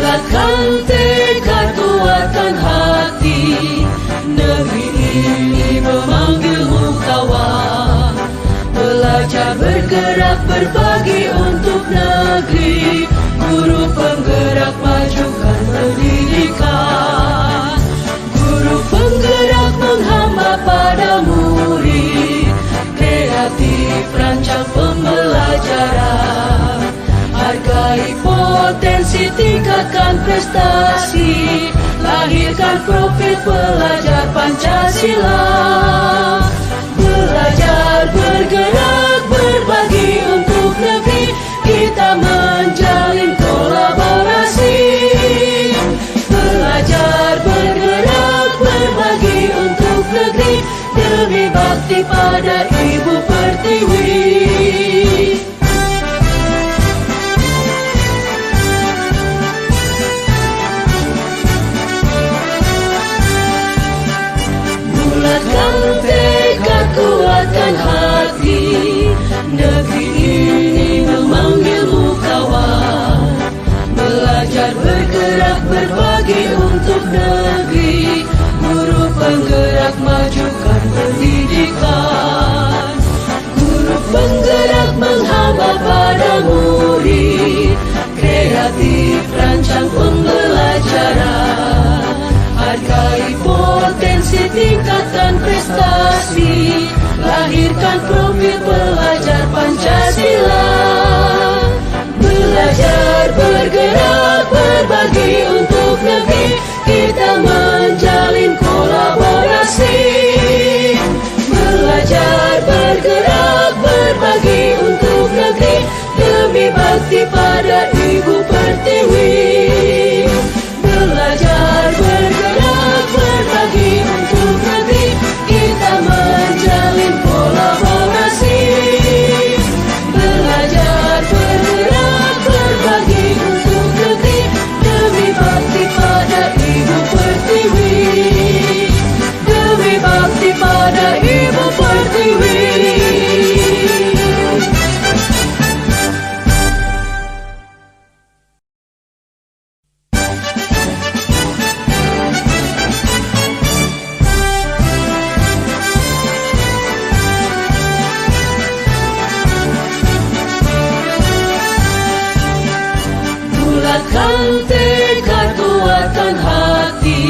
Bulatkan tekad, kuatkan hati. Negeri ini memanggilmu kawan. Belajar, bergerak, berbagi untuk negeri. Guru penggerak, majukan pendidikan. Guru penggerak menghamba pada murid. Kreatif, rancang pembelajaran. Hargai potensi, tingkatkan prestasi. Lahirkan profil pelajar Pancasila. Belajar, bergerak, berbagi untuk negeri. Kita menjalin kolaborasi. Belajar, bergerak, berbagi untuk negeri. Demi bakti pada Ibu Pertiwi. Bulatkan tekad, kuatkan hati. Negeri ini memanggilmu kawan. Belajar, bergerak, berbagi untuk negeri. Guru penggerak, majukan pendidikan. Guru penggerak menghamba pada murid. Kreatif, rancang pembelajaran. Hargai potensi, tingkatkan prestasi. Lahirkan profil pelajar Pancasila. Belajar, bergerak, berbagi untuk negeri. Kita menjalin kolaborasi. Belajar, bergerak, berbagi untuk negeri. Demi bakti pada Ibu Pertiwi. Belajar, bergerak, berbagi untuk negeri. Kita menjalin kolaborasi. Belajar, bergerak, berbagi untuk negeri. Demi bakti pada Ibu Pertiwi. Demi bakti pada Ibu Pertiwi. Bulatkan tekad, kuatkan hati.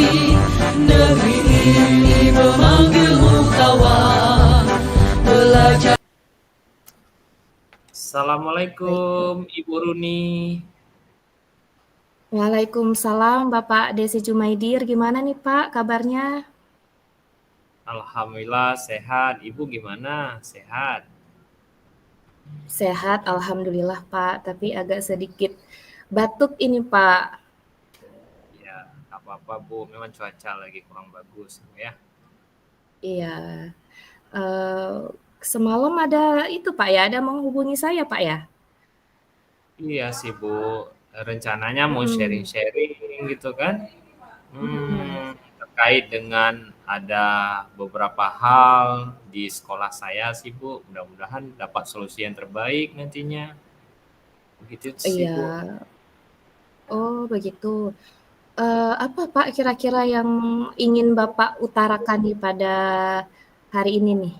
Negeri ini memanggilmu kawan. Belajar. Assalamualaikum Ibu Runi. Waalaikumsalam Bapak Desi Jumaidir. Gimana nih Pak kabarnya? Alhamdulillah sehat. Ibu gimana? Sehat? Sehat, alhamdulillah Pak. Tapi agak sedikit batuk ini Pak. Ya, nggak apa-apa Bu. Memang cuaca lagi kurang bagus ya. Iya. Semalam ada itu Pak ya, ada menghubungi saya Pak ya? Iya sih Bu. Rencananya mau sharing-sharing gitu kan. Terkait dengan ada beberapa hal di sekolah saya sih Bu. Mudah-mudahan dapat solusi yang terbaik nantinya. Begitu sih Bu. Iya. Oh begitu. Apa Pak kira-kira yang ingin Bapak utarakan nih pada hari ini nih?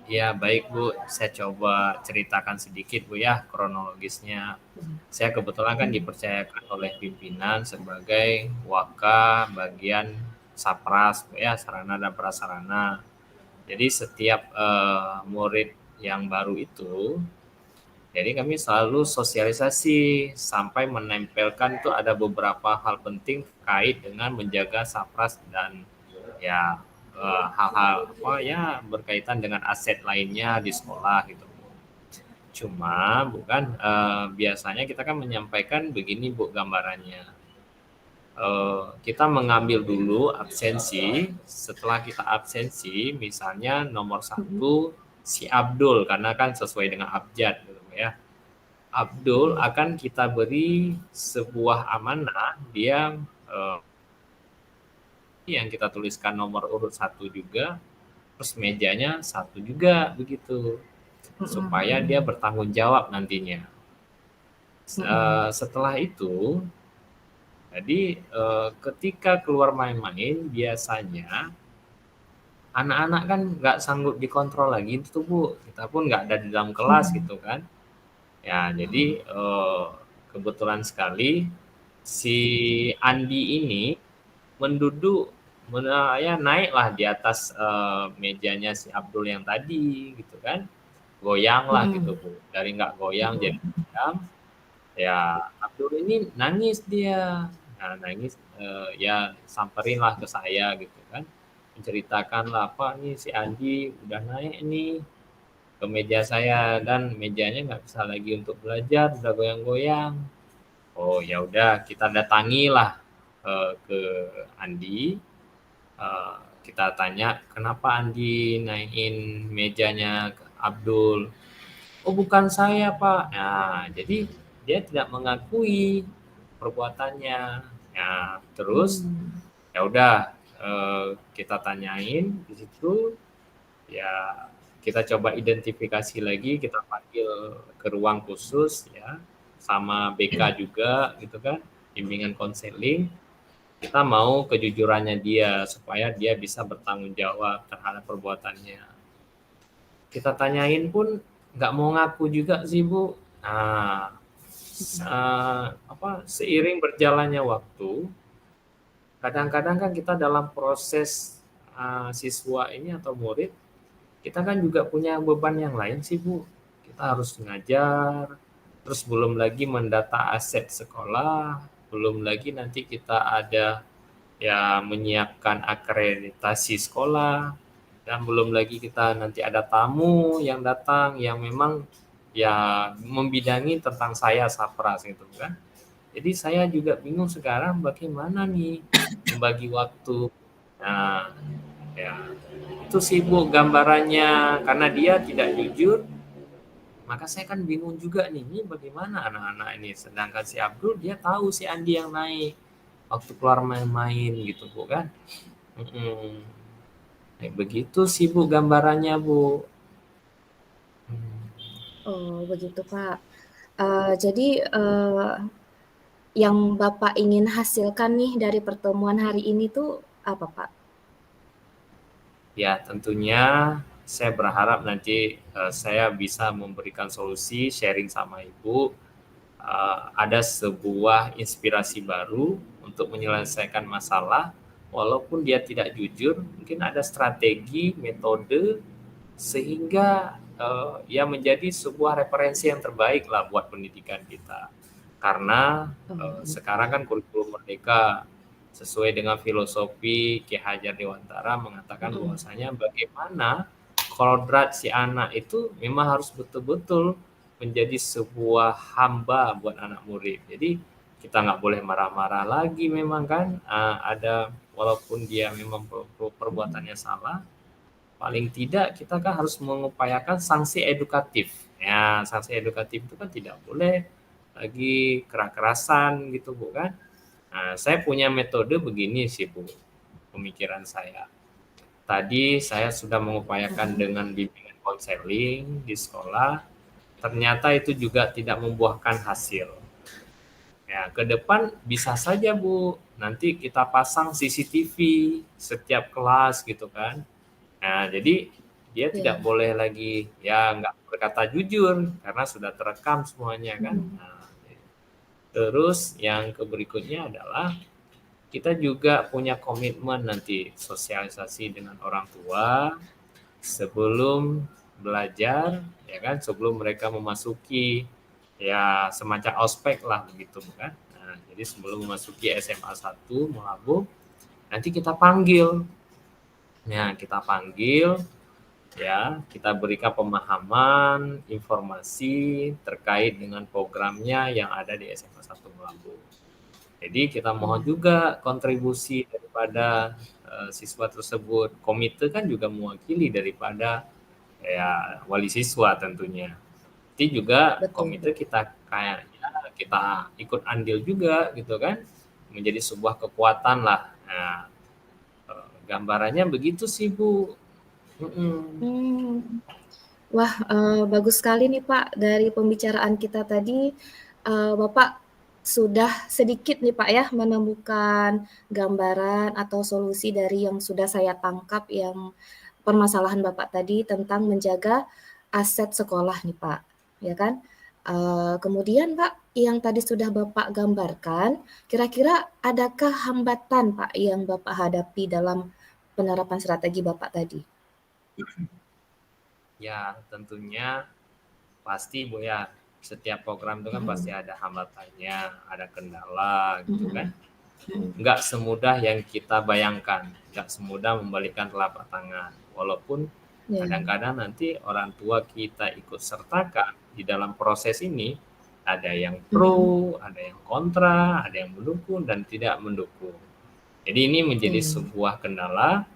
Ya baik Bu, saya coba ceritakan sedikit Bu ya kronologisnya. Saya kebetulan kan dipercayakan oleh pimpinan sebagai waka bagian Sapras Bu ya, sarana dan prasarana. Jadi setiap murid yang baru itu, jadi kami selalu sosialisasi sampai menempelkan tuh ada beberapa hal penting terkait dengan menjaga Sapras dan ya hal-hal apa ya berkaitan dengan aset lainnya di sekolah gitu. Cuma bukan biasanya kita kan menyampaikan begini Bu gambarannya. Kita mengambil dulu absensi, setelah kita absensi misalnya nomor 1 si Abdul karena kan sesuai dengan abjad gitu ya. Abdul akan kita beri sebuah amanah, dia yang kita tuliskan nomor urut 1 juga, terus mejanya 1 juga begitu, supaya dia bertanggung jawab nantinya. Setelah itu Jadi ketika keluar main-main biasanya anak-anak kan nggak sanggup dikontrol lagi itu Bu, kita pun nggak ada di dalam kelas Mhm. gitu kan. Ya jadi kebetulan sekali si Andi ini menduduk ya naiklah di atas mejanya si Abdul yang tadi gitu kan. Goyang lah gitu Mhm. Bu, dari nggak goyang jadi Mhm. goyang. Ya Abdul ini nangis dia. Nah, nangis ya samperin lah ke saya gitu kan. Menceritakan lah, "Pak nih si Andi udah naik nih ke meja saya dan mejanya nggak bisa lagi untuk belajar, udah goyang-goyang." Oh ya udah kita datangilah ke Andi. Eh, kita tanya kenapa Andi naikin mejanya ke Abdul. Oh bukan saya Pak. Nah jadi dia tidak mengakui perbuatannya. Ya terus Mmm. ya udah kita tanyain di situ ya kita coba identifikasi lagi, kita panggil ke ruang khusus ya, sama BK juga gitu kan, bimbingan konseling. Kita mau kejujurannya dia supaya dia bisa bertanggung jawab terhadap perbuatannya. Kita tanyain pun nggak mau ngaku juga sih Bu. Nah, Mhm. seiring berjalannya waktu, kadang-kadang kan kita dalam proses siswa ini atau murid kita kan juga punya beban yang lain sih Bu. Kita harus ngajar, terus belum lagi mendata aset sekolah, belum lagi nanti kita ada ya menyiapkan akreditasi sekolah, dan belum lagi kita nanti ada tamu yang datang yang memang ya membidangi tentang saya Sapras gitu kan. Jadi saya juga bingung sekarang bagaimana nih membagi waktu. Nah, ya itu sibuk gambarannya karena dia tidak jujur, maka saya kan bingung juga nih, ini bagaimana anak-anak ini. Sedangkan si Abdul dia tahu si Andi yang naik waktu keluar main-main gitu Bu kan. Mm-mm. Kayak begitu sih Bu gambarannya Bu. Hmm. Oh, begitu, Pak. Jadi, yang Bapak ingin hasilkan nih dari pertemuan hari ini tuh apa, Pak? Ya tentunya saya berharap nanti saya bisa memberikan solusi sharing sama Ibu. Ada sebuah inspirasi baru untuk menyelesaikan masalah, walaupun dia tidak jujur, mungkin ada strategi, metode, sehingga ya menjadi sebuah referensi yang terbaik lah buat pendidikan kita. Karena Oh, sekarang kan kurikulum merdeka sesuai dengan filosofi Ki Hajar Dewantara mengatakan mhm. bahwasanya bagaimana kodrat si anak itu memang harus betul-betul menjadi sebuah hamba buat anak murid. Jadi kita nggak boleh marah-marah lagi memang kan ada walaupun dia memang perbuatannya salah, paling tidak kita kan harus mengupayakan sanksi edukatif. Ya, sanksi edukatif itu kan tidak boleh lagi keras-kerasan gitu Bu kan. Nah, saya punya metode begini sih Bu, pemikiran saya. Tadi saya sudah mengupayakan Mhm. dengan bimbingan konseling di sekolah, ternyata itu juga tidak membuahkan hasil. Ya, ke depan bisa saja Bu, nanti kita pasang CCTV setiap kelas gitu kan. Nah, jadi dia tidak Iya. boleh lagi ya nggak berkata jujur karena sudah terekam semuanya kan. Mhm. Nah, terus yang berikutnya adalah kita juga punya komitmen nanti sosialisasi dengan orang tua sebelum belajar ya kan, sebelum mereka memasuki ya semacam ospek lah begitu kan. Nah, jadi sebelum memasuki SMA 1 Melabuh nanti kita panggil. Nah, kita panggil ya, kita berikan pemahaman, informasi terkait dengan programnya yang ada di SMA 1 Melabuh. Jadi kita mohon Iya. juga kontribusi daripada siswa tersebut. Komite kan juga mewakili daripada ya wali siswa tentunya. Nanti juga Betul, komite kita kayaknya kita ikut andil juga gitu kan, menjadi sebuah kekuatan lah. Nah, gambarannya begitu sih Bu. Mm-mm. mmm. Wah, bagus sekali nih, Pak, dari pembicaraan kita tadi, Bapak sudah sedikit nih Pak ya menemukan gambaran atau solusi dari yang sudah saya tangkap yang permasalahan Bapak tadi tentang menjaga aset sekolah nih Pak, ya kan? Kemudian Pak, yang tadi sudah Bapak gambarkan, kira-kira adakah hambatan Pak yang Bapak hadapi dalam penerapan strategi Bapak tadi? Ya, tentunya pasti Bu ya, setiap program itu kan pasti ada hambatannya, ada kendala gitu kan. Nggak semudah yang kita bayangkan, nggak semudah membalikan telapak tangan. Walaupun Ya. kadang-kadang nanti orang tua kita ikut sertakan di dalam proses ini, ada yang pro, ada yang kontra, ada yang mendukung dan tidak mendukung. Jadi ini menjadi sebuah kendala.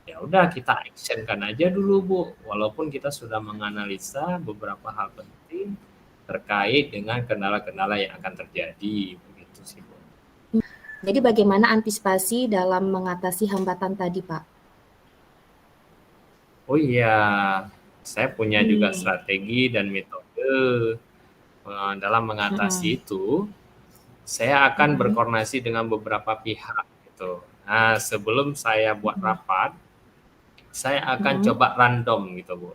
Ya udah kita actionkan aja dulu Bu, walaupun kita sudah menganalisa beberapa hal penting terkait dengan kendala-kendala yang akan terjadi, begitu sih Bu. Jadi bagaimana antisipasi dalam mengatasi hambatan tadi Pak? Oh iya, saya punya juga strategi dan metode dalam mengatasi itu. Saya akan berkoordinasi dengan beberapa pihak gitu. Nah, sebelum saya buat rapat, saya akan coba random gitu Bu.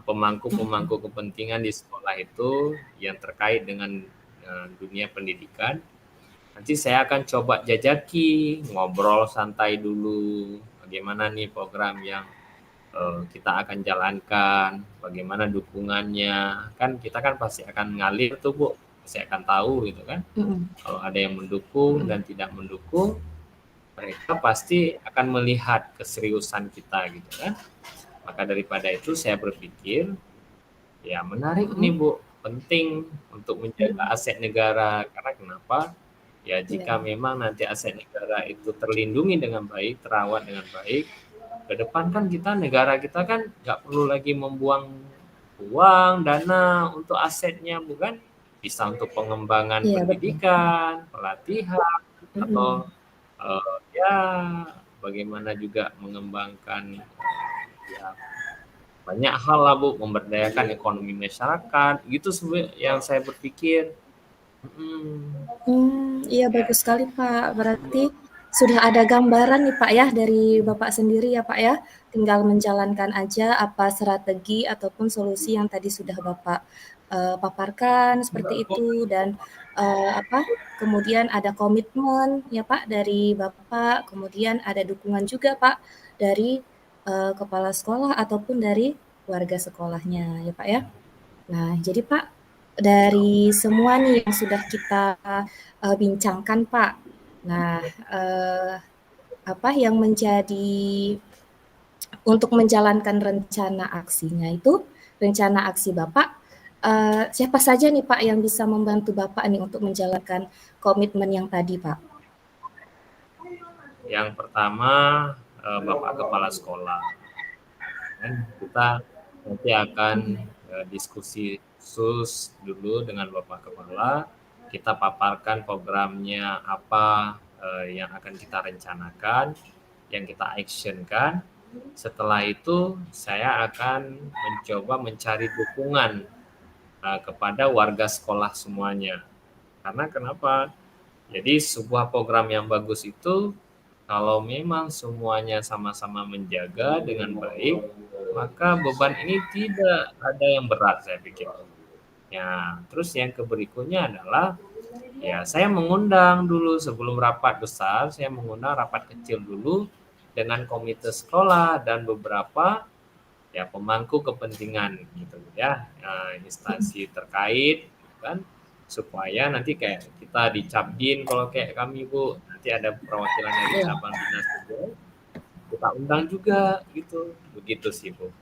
Pemangku-pemangku kepentingan di sekolah itu yang terkait dengan dunia pendidikan. Nanti saya akan coba jajaki, ngobrol santai dulu, bagaimana nih program yang kita akan jalankan, bagaimana dukungannya. Kan kita kan pasti akan ngalir tuh Bu, pasti akan tahu gitu kan. Kalau ada yang mendukung dan tidak mendukung, mereka pasti akan melihat keseriusan kita gitu kan. Maka daripada itu saya berpikir, ya menarik nih Bu, penting untuk menjaga aset negara. Karena kenapa? Ya jika memang nanti aset negara itu terlindungi dengan baik, terawat dengan baik, ke depan kan negara kita kan nggak perlu lagi membuang uang, dana untuk asetnya, bukan? Bisa untuk pengembangan pendidikan, pelatihan, atau ya bagaimana juga mengembangkan ya banyak hal lah Bu, memberdayakan ekonomi masyarakat, gitu yang saya berpikir. Iya bagus sekali Pak. Berarti sudah ada gambaran nih Pak ya dari Bapak sendiri ya Pak ya. Tinggal menjalankan aja apa strategi ataupun solusi yang tadi sudah Bapak paparkan seperti itu dan kemudian ada komitmen ya Pak dari Bapak, kemudian ada dukungan juga Pak dari kepala sekolah ataupun dari warga sekolahnya ya Pak ya. Nah, jadi Pak, dari semua nih yang sudah kita bincangkan Pak, nah apa yang menjadi untuk menjalankan rencana aksinya itu, rencana aksi Bapak, siapa saja nih Pak yang bisa membantu Bapak nih untuk menjalankan komitmen yang tadi Pak? Yang pertama Bapak Kepala Sekolah. Dan kita nanti akan diskusi khusus dulu dengan Bapak Kepala, kita paparkan programnya apa yang akan kita rencanakan, yang kita actionkan. Setelah itu saya akan mencoba mencari dukungan kepada warga sekolah semuanya. Karena kenapa? Jadi sebuah program yang bagus itu kalau memang semuanya sama-sama menjaga dengan baik, maka beban ini tidak ada yang berat saya pikir. Ya, terus yang berikutnya adalah ya saya mengundang dulu sebelum rapat besar, saya mengundang rapat kecil dulu dengan komite sekolah dan beberapa ya pemangku kepentingan gitu ya, instansi terkait kan, supaya nanti kayak kita di Capdin kalau kayak kami Bu, nanti ada perwakilan dari cabang dinas juga, kita undang juga gitu, begitu sih Bu.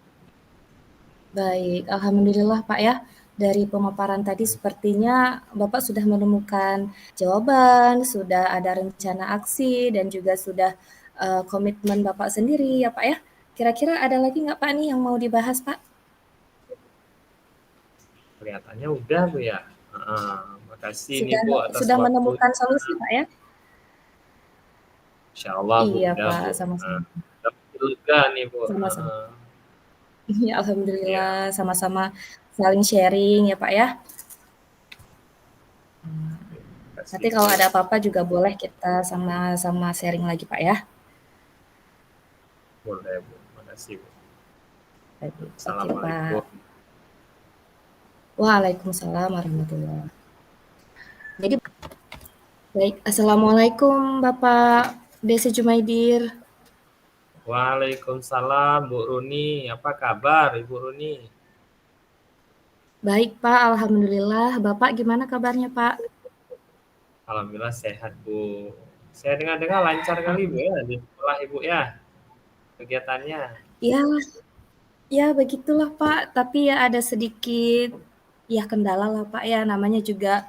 Baik, alhamdulillah Pak ya. Dari pemaparan tadi sepertinya Bapak sudah menemukan jawaban, sudah ada rencana aksi dan juga sudah komitmen Bapak sendiri ya Pak ya. Kira-kira ada lagi nggak Pak nih yang mau dibahas Pak? Kelihatannya udah Bu ya. Makasih nih Bu atas sudah waktu. Menemukan solusi Pak ya? Insya Allah Bu. Iya udah, Pak, Bu. sama-sama. Lega nih Bu. Sama-sama. Ya, alhamdulillah sama-sama saling sharing ya Pak ya. makasih Nanti kalau Bu. ada apa-apa juga boleh kita sama-sama sharing lagi Pak ya. Boleh Bu, makasih Bu. Baik, oke Assalamualaikum. Pak. Waalaikumsalam warahmatullahi. Jadi baik, Assalamualaikum Bapak Desi Jumaidir. Waalaikumsalam Bu Runi, apa kabar Ibu Runi? Baik Pak, Alhamdulillah. Bapak gimana kabarnya Pak? Alhamdulillah sehat Bu. Saya dengar-dengar lancar kali Bu ya di sekolah Ibu ya kegiatannya. Ya, ya begitulah Pak. Tapi ya ada sedikit ya kendala lah Pak ya. Namanya juga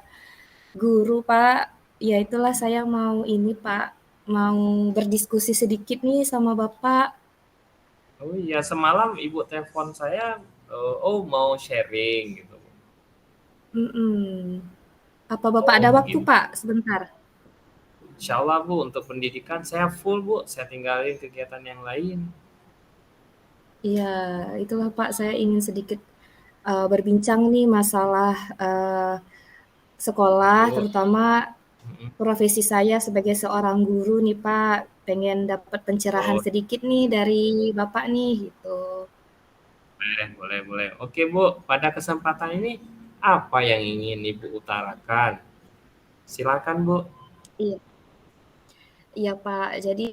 guru Pak. Ya itulah saya mau ini Pak. Mau berdiskusi sedikit nih sama Bapak. Oh iya, semalam Ibu telepon saya, oh mau sharing gitu. Mm-mm. Apa Bapak ada Oh waktu gimana? Pak? Sebentar. Insya Allah Bu, untuk pendidikan saya full Bu, saya tinggalin kegiatan yang lain. Iya, itulah Pak. Saya ingin sedikit berbincang nih masalah sekolah, Bu. terutama Mm-mm. profesi saya sebagai seorang guru nih Pak. Pengen dapat pencerahan Oh, sedikit nih dari Bapak nih gitu. boleh, boleh, boleh. Oke Bu, pada kesempatan ini apa yang ingin Ibu utarakan? Silakan Bu. Iya, iya Pak. Jadi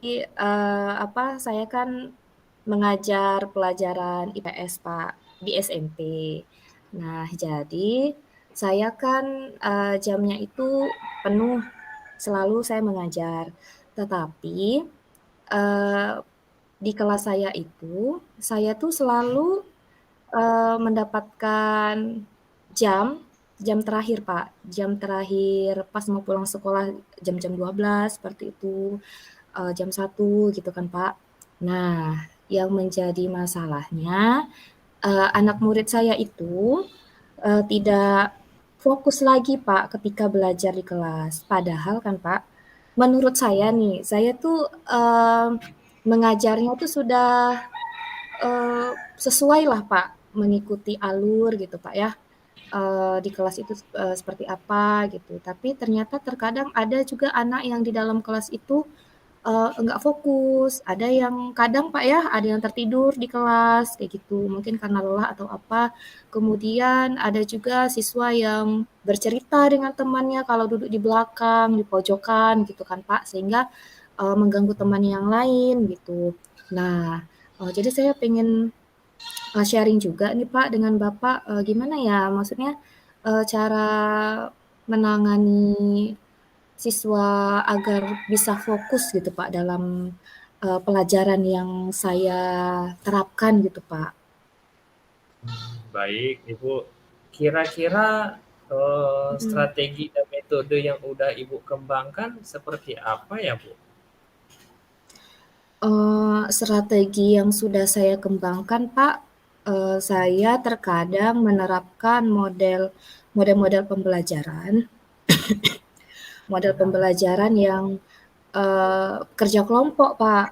apa? Saya kan mengajar pelajaran IPS Pak di SMP. Nah, jadi saya kan jamnya itu penuh, selalu saya mengajar. Tetapi eh, di kelas saya itu, saya tuh selalu mendapatkan jam jam terakhir Pak, jam terakhir pas mau pulang sekolah jam-jam 12 seperti itu, jam 1 gitu kan Pak. Nah, yang menjadi masalahnya, anak murid saya itu, tidak fokus lagi Pak ketika belajar di kelas. Padahal kan Pak, menurut saya nih, saya tuh, mengajarnya tuh sudah sesuai lah Pak, mengikuti alur gitu Pak ya, di kelas itu seperti apa gitu. Tapi ternyata terkadang ada juga anak yang di dalam kelas itu enggak fokus, ada yang kadang Pak ya, ada yang tertidur di kelas kayak gitu, mungkin karena lelah atau apa. Kemudian ada juga siswa yang bercerita dengan temannya kalau duduk di belakang, di pojokan gitu kan Pak, sehingga mengganggu teman yang lain gitu. Nah, jadi saya pengen sharing juga nih Pak dengan Bapak, gimana ya maksudnya, cara menangani siswa agar bisa fokus gitu Pak dalam, pelajaran yang saya terapkan gitu Pak. Baik Ibu, kira-kira Mhm. strategi dan metode yang udah Ibu kembangkan seperti apa ya Bu? Strategi yang sudah saya kembangkan Pak, saya terkadang menerapkan model-model pembelajaran yang, kerja kelompok Pak,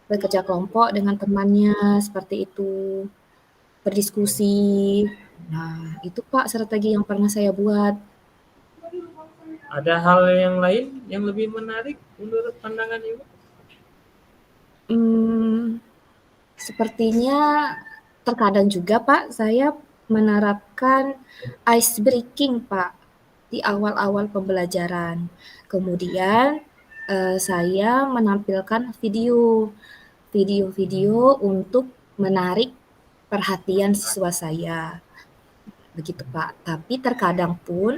bekerja kelompok dengan temannya seperti itu. Berdiskusi. Nah, itu Pak strategi yang pernah saya buat. Ada hal yang lain yang lebih menarik menurut pandangan Ibu? Mmm, sepertinya terkadang juga Pak, saya menerapkan ice breaking Pak, di awal-awal pembelajaran. Kemudian, saya menampilkan video-video untuk menarik perhatian siswa saya, begitu Pak. Tapi terkadang pun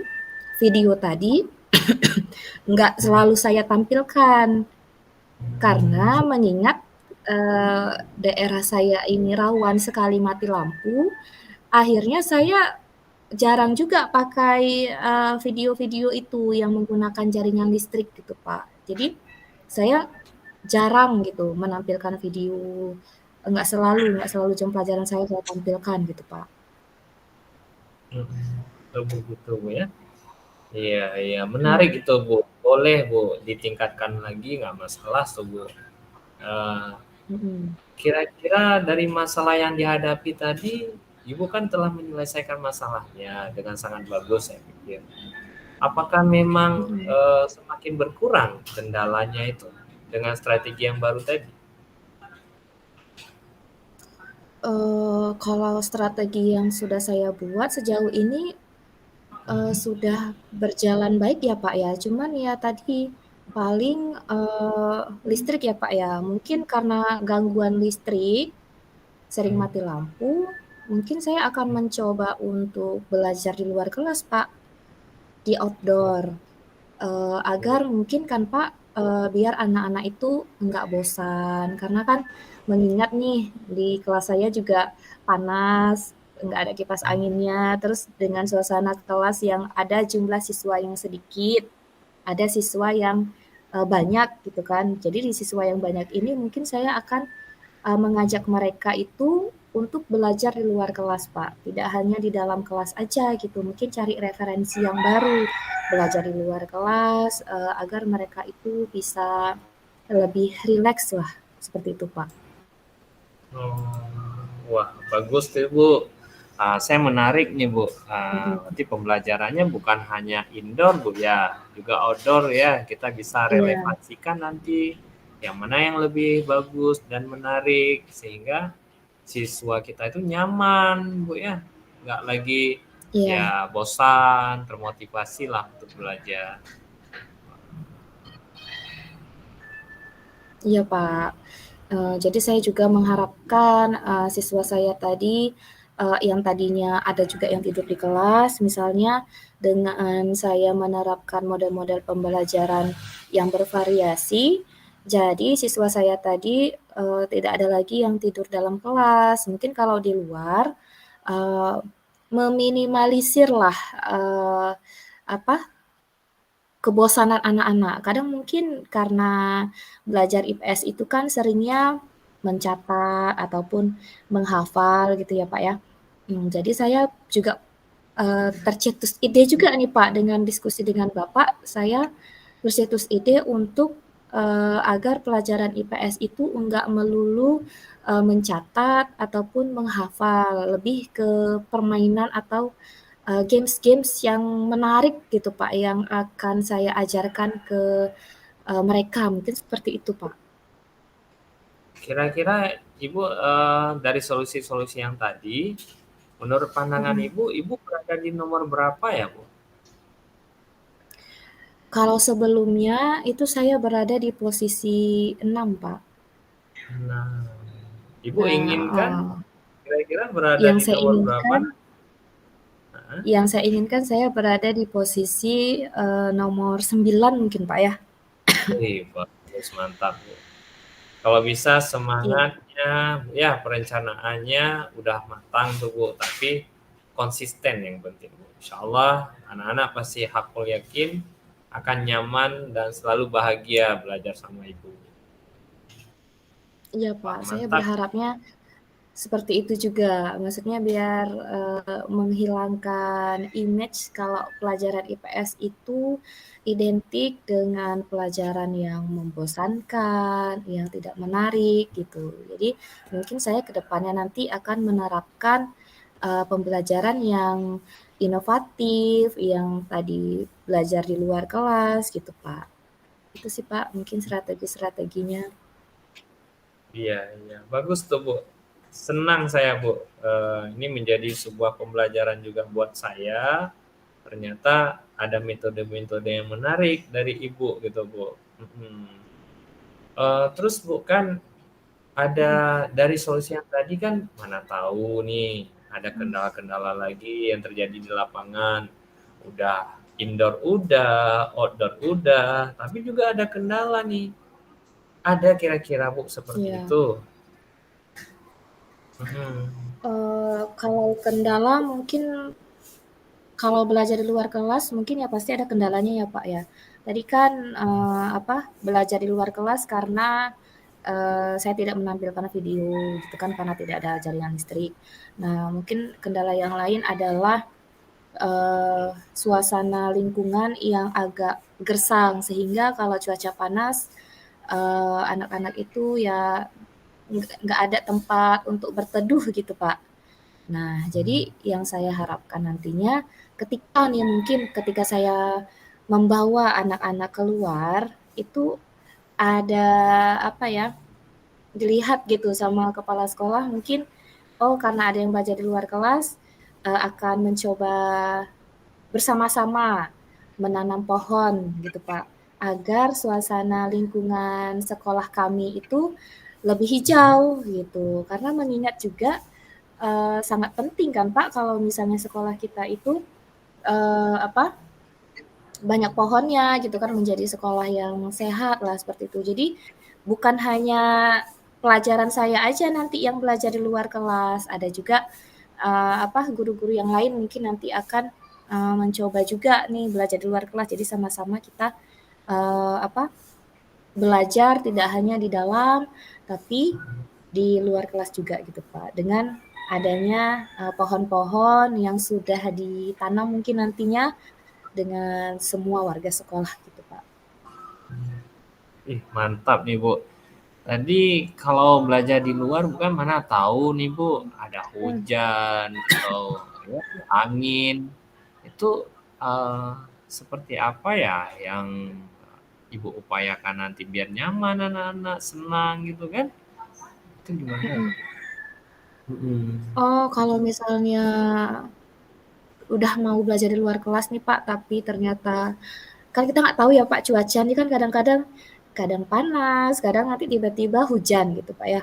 video tadi nggak selalu saya tampilkan karena mengingat daerah saya ini rawan sekali mati lampu, akhirnya saya jarang juga pakai video-video itu yang menggunakan jaringan listrik gitu Pak. Jadi saya jarang gitu menampilkan video, nggak selalu jam pelajaran saya tampilkan gitu Pak. Oh, begitu Bu ya. Iya, iya, menarik Hmm. itu Bu. Boleh Bu, ditingkatkan lagi nggak masalah tuh Bu. Mm-mm. Kira-kira dari masalah yang dihadapi tadi, Ibu kan telah menyelesaikan masalahnya dengan sangat bagus saya pikir. Apakah memang Mhm. semakin berkurang kendalanya itu dengan strategi yang baru tadi? Kalau strategi yang sudah saya buat sejauh ini, sudah berjalan baik ya, Pak, ya. Cuman ya tadi, paling, listrik ya, Pak, ya. Mungkin karena gangguan listrik, sering mati lampu, mungkin saya akan mencoba untuk belajar di luar kelas, Pak, di outdoor. Agar mungkin kan Pak, biar anak-anak itu nggak bosan. Karena kan mengingat nih di kelas saya juga panas, nggak ada kipas anginnya, terus dengan suasana kelas yang ada jumlah siswa yang sedikit, ada siswa yang banyak gitu kan. Jadi di siswa yang banyak ini mungkin saya akan mengajak mereka itu untuk belajar di luar kelas, Pak. Tidak hanya di dalam kelas aja gitu, mungkin cari referensi yang baru, belajar di luar kelas, agar mereka itu bisa lebih rileks lah, seperti itu, Pak. Oh, wah bagus tuh Bu. Saya menarik nih Bu. Mhm. Berarti pembelajarannya bukan hanya indoor Bu ya, juga outdoor ya. Kita bisa Iya, relevansikan nanti yang mana yang lebih bagus dan menarik sehingga siswa kita itu nyaman Bu ya, nggak lagi ya iya, bosan, termotivasi lah untuk belajar. iya, Pak. Jadi saya juga mengharapkan, siswa saya tadi, yang tadinya ada juga yang tidur di kelas, misalnya dengan saya menerapkan model-model pembelajaran yang bervariasi, jadi siswa saya tadi, tidak ada lagi yang tidur dalam kelas. Mungkin kalau di luar, eee, meminimalisirlah, apa, kebosanan anak-anak. Kadang mungkin karena belajar IPS itu kan seringnya mencatat ataupun menghafal gitu ya, Pak, ya. Jadi saya juga, tercetus ide juga nih, Pak, dengan diskusi dengan Bapak, saya tercetus ide untuk, agar pelajaran IPS itu enggak melulu, mencatat ataupun menghafal, lebih ke permainan atau games-games yang menarik gitu, Pak, yang akan saya ajarkan ke, mereka, mungkin seperti itu, Pak. Kira-kira Ibu dari solusi-solusi yang tadi, menurut pandangan Mhm. Ibu, Ibu berada di nomor berapa ya Bu? Kalau sebelumnya itu saya berada di posisi 6, Pak. Nah, Ibu Nah, inginkan kira-kira berada yang di saya nomor berapa? inginkan Heeh. saya berada di posisi, nomor 9 mungkin, Pak, ya. Wih, bagus, mantap Bu. Kalau bisa Iya, semangatnya, ya perencanaannya udah matang tuh Bu, tapi konsisten yang penting Bu. Insya Allah anak-anak pasti hakul yakin akan nyaman dan selalu bahagia belajar sama Ibu. iya, Wah Pak, saya mantap. berharapnya seperti itu juga, maksudnya biar, menghilangkan image kalau pelajaran IPS itu identik dengan pelajaran yang membosankan, yang tidak menarik gitu. Jadi mungkin saya ke depannya nanti akan menerapkan, pembelajaran yang inovatif, yang tadi belajar di luar kelas gitu, Pak. Itu sih, Pak, mungkin strategi-strateginya. Iya, iya. Bagus tuh, Bu. Senang saya, Bu. Ini menjadi sebuah pembelajaran juga buat saya. Ternyata ada metode-metode yang menarik dari Ibu gitu, Bu. Mhm. Terus Bu kan ada Mhm, dari solusi yang tadi kan mana tahu nih ada kendala-kendala lagi yang terjadi di lapangan. Udah indoor udah, outdoor udah, tapi juga ada kendala nih. Ada kira-kira Bu seperti iya. itu? Mhm. Kalau kendala mungkin kalau belajar di luar kelas mungkin ya pasti ada kendalanya ya, Pak, ya. Tadi kan, belajar di luar kelas karena, saya tidak menampilkan video gitu kan karena tidak ada jaringan listrik. Nah, mungkin kendala yang lain adalah, suasana lingkungan yang agak gersang sehingga kalau cuaca panas, anak-anak itu ya nggak ada tempat untuk berteduh gitu, Pak. Nah, jadi yang saya harapkan nantinya ketika saya membawa anak-anak keluar, itu ada apa ya, dilihat gitu sama kepala sekolah mungkin, oh karena ada yang belajar di luar kelas, akan mencoba bersama-sama menanam pohon gitu Pak, agar suasana lingkungan sekolah kami itu lebih hijau gitu. Karena mengingat juga sangat penting kan Pak kalau misalnya sekolah kita itu apa banyak pohonnya gitu kan menjadi sekolah yang sehat lah seperti itu. Jadi bukan hanya pelajaran saya aja nanti yang belajar di luar kelas, ada juga guru-guru yang lain mungkin nanti akan mencoba juga nih belajar di luar kelas. Jadi sama-sama kita belajar tidak hanya di dalam tapi di luar kelas juga gitu Pak. Dengan adanya pohon-pohon yang sudah ditanam mungkin nantinya dengan semua warga sekolah gitu Pak. Ih, mantap nih Bu. Tadi kalau belajar di luar bukan mana tahu nih Bu, ada hujan atau ya, angin. Itu seperti apa ya yang Ibu upayakan nanti biar nyaman anak-anak, senang gitu kan? Itu gimana? Oh, kalau misalnya udah mau belajar di luar kelas nih Pak, tapi ternyata kan kita nggak tahu ya Pak cuaca ini kan kadang panas, kadang nanti tiba-tiba hujan gitu Pak ya.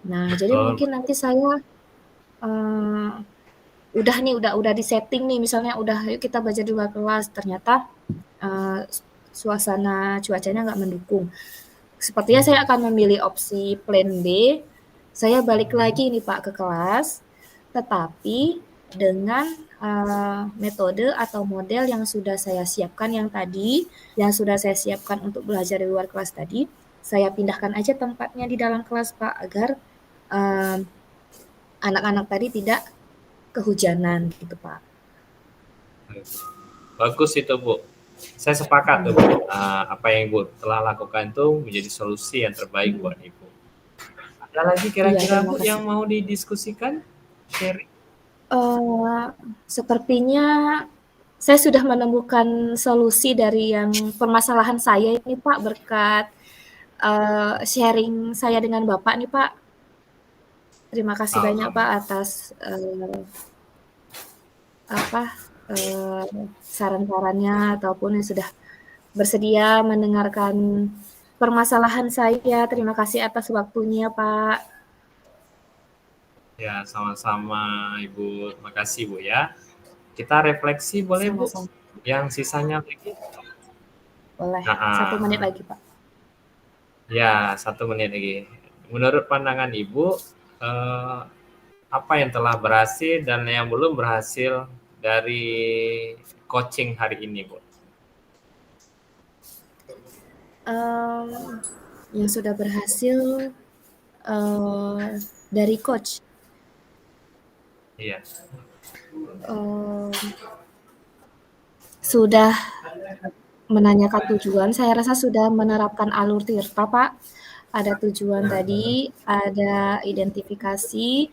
Nah, jadi Betul. mungkin nanti saya udah di-setting nih misalnya udah yuk kita belajar di luar kelas, ternyata suasana cuacanya nggak mendukung. Sepertinya saya akan memilih opsi plan B. Saya balik lagi nih Pak ke kelas, tetapi dengan metode atau model yang sudah saya siapkan yang sudah saya siapkan untuk belajar di luar kelas tadi, saya pindahkan aja tempatnya di dalam kelas Pak, agar anak-anak tadi tidak kehujanan gitu Pak. Bagus itu Bu. Saya sepakat tuh Bu. Apa yang Ibu telah lakukan itu menjadi solusi yang terbaik buat Ibu. Ada lagi kira-kira Iya, Bu terima kasih. yang mau didiskusikan? Sharing? Sepertinya saya sudah menemukan solusi dari yang permasalahan saya ini Pak berkat sharing saya dengan Bapak nih Pak. Terima kasih banyak Pak atas saran-sarannya ataupun yang sudah bersedia mendengarkan permasalahan saya. Terima kasih atas waktunya Pak. Ya, sama-sama Ibu. Makasih Bu ya. Kita refleksi boleh Bu? Sama-sama. Yang sisanya lagi? Boleh. Nah, 1 menit lagi Pak. Ya, 1 menit lagi. Menurut pandangan Ibu, apa yang telah berhasil dan yang belum berhasil dari coaching hari ini, Bu? Yang sudah berhasil dari coach. Iya. Sudah menanyakan tujuan, saya rasa sudah menerapkan alur tirta, Pak. Ada tujuan tadi, ada identifikasi,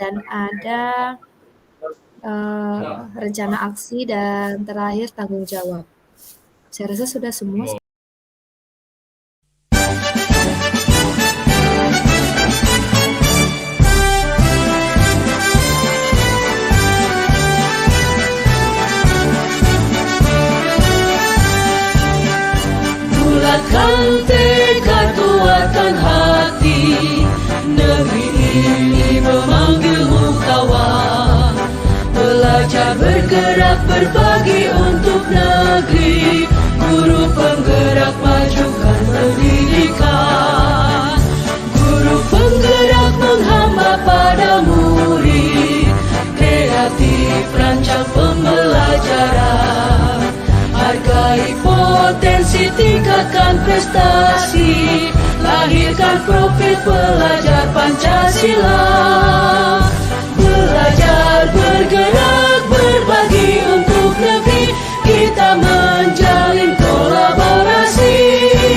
dan ada rencana aksi, dan terakhir tanggung jawab. Saya rasa sudah semua. Bulatkan tekad, kuatkan hati, negeri ini memanggilmu kawan. Belajar bergerak berbagi untuk negeri, guru penggerak majukan pendidikan. Guru penggerak menghamba pada murid, kreatif rancang pembelajaran. Hargai potensi, tingkatkan prestasi, lahirkan profil pelajar Pancasila.